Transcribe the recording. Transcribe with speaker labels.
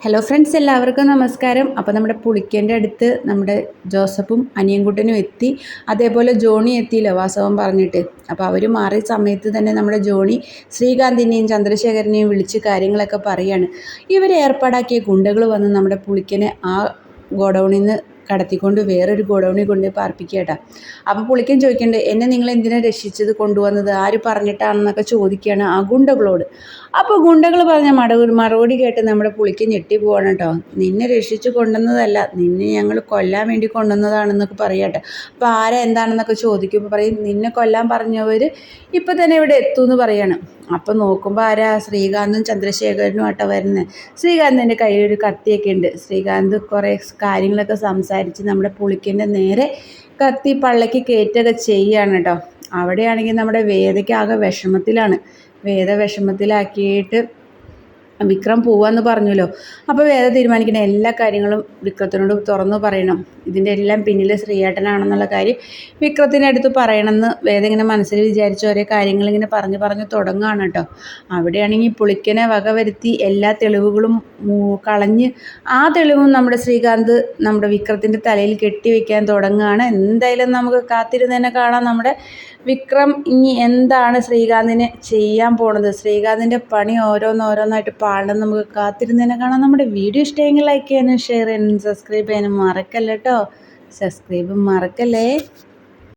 Speaker 1: Hello friends, എല്ലാവർക്കും നമസ്കാരം. അപ്പോൾ നമ്മുടെ പുളിക്കൻ്റെ അടുത്ത് നമ്മുടെ ജോസഫും അനിയൻകുട്ടനും എത്തി. അതേപോലെ ജോണി എത്തിയില്ല വാസവൻ പറഞ്ഞിട്ട്. അപ്പോൾ അവർ മാറിയ സമയത്ത് തന്നെ നമ്മുടെ ജോണി ശ്രീകാന്തിനെയും ചന്ദ്രശേഖരനെയും വിളിച്ച് കാര്യങ്ങളൊക്കെ പറയാണ്. ഇവർ ഏർപ്പാടാക്കിയ ഗുണ്ടകൾ വന്ന് നമ്മുടെ പുളിക്കനെ ആ ഗോഡൗണിൽ നിന്ന് കടത്തിക്കൊണ്ട് വേറൊരു ഗോഡൗണിൽ കൊണ്ട് പാർപ്പിക്കുക കേട്ടോ. അപ്പോൾ പുളിക്കൻ ചോദിക്കുന്നുണ്ട്, എന്നെ നിങ്ങൾ എന്തിനാണ് രക്ഷിച്ചത് കൊണ്ടുവന്നത്, ആര് പറഞ്ഞിട്ടാണെന്നൊക്കെ ചോദിക്കുകയാണ് ആ ഗുണ്ടകളോട്. അപ്പോൾ ഗുണ്ടകൾ പറഞ്ഞ മറുപടി കേട്ട് നമ്മുടെ പുളിക്കൻ ഞെട്ടി പോവാണ് കേട്ടോ. നിന്നെ രക്ഷിച്ച് കൊണ്ടുവന്നതല്ല, നിന്നെ ഞങ്ങൾ കൊല്ലാൻ വേണ്ടി കൊണ്ടുവന്നതാണെന്നൊക്കെ പറയാട്ടോ. അപ്പോൾ ആരാ എന്താണെന്നൊക്കെ ചോദിക്കുമ്പോൾ പറയും, നിന്നെ കൊല്ലാൻ പറഞ്ഞവർ ഇപ്പം തന്നെ ഇവിടെ എത്തുമെന്ന് പറയാണ്. അപ്പം നോക്കുമ്പോൾ ആരാ, ശ്രീകാന്തും ചന്ദ്രശേഖരനും ആട്ടോ വരുന്നത്. ശ്രീകാന്തിൻ്റെ കയ്യിലൊരു കത്തിയൊക്കെ ഉണ്ട്. ശ്രീകാന്ത് കുറേ കാര്യങ്ങളൊക്കെ സംസാരിച്ച് നമ്മുടെ പുളിക്കൻ്റെ നേരെ കത്തി പള്ളയ്ക്ക് കയറ്റൊക്കെ ചെയ്യുകയാണ് കേട്ടോ. അവിടെയാണെങ്കിൽ നമ്മുടെ വേദയ്ക്ക് ആകെ വിഷമത്തിലാണ്. വേദ വിഷമത്തിലാക്കിയിട്ട് വിക്രം പോവാന്ന് പറഞ്ഞല്ലോ. അപ്പോൾ വേദ തീരുമാനിക്കുന്ന എല്ലാ കാര്യങ്ങളും വിക്രത്തിനോട് തുറന്നു പറയണം. ഇതിൻ്റെ എല്ലാം പിന്നിൽ ശ്രീയേട്ടനാണെന്നുള്ള കാര്യം വിക്രത്തിൻ്റെ അടുത്ത് പറയണമെന്ന് വേദ ഇങ്ങനെ മനസ്സിൽ വിചാരിച്ച ഓരോ കാര്യങ്ങളിങ്ങനെ പറഞ്ഞു തുടങ്ങുകയാണ് കേട്ടോ. അവിടെയാണെങ്കിൽ പുളിക്കനെ വകവരുത്തി എല്ലാ തെളിവുകളും കളഞ്ഞ് ആ തെളിവും നമ്മുടെ ശ്രീകാന്ത് നമ്മുടെ വിക്രത്തിൻ്റെ തലയിൽ കെട്ടിവെക്കാൻ തുടങ്ങുകയാണ്. എന്തായാലും നമുക്ക് കാത്തിരുന്ന് തന്നെ കാണാം നമ്മുടെ വിക്രം ഇനി എന്താണ് ശ്രീകാന്തിന് ചെയ്യാൻ പോണത്. ശ്രീകാന്തിൻ്റെ പണി ഓരോന്നോരോന്നായിട്ട് പാടണം. നമുക്ക് കാത്തിരുന്ന് തന്നെ കാണാം. നമ്മുടെ വീഡിയോ ഇഷ്ടമെങ്കിൽ ലൈക്ക് ചെയ്യാനും ഷെയർ ചെയ്യാനും സബ്സ്ക്രൈബ് ചെയ്യാനും മറക്കല്ല കേട്ടോ. സബ്സ്ക്രൈബ് മറക്കല്ലേ.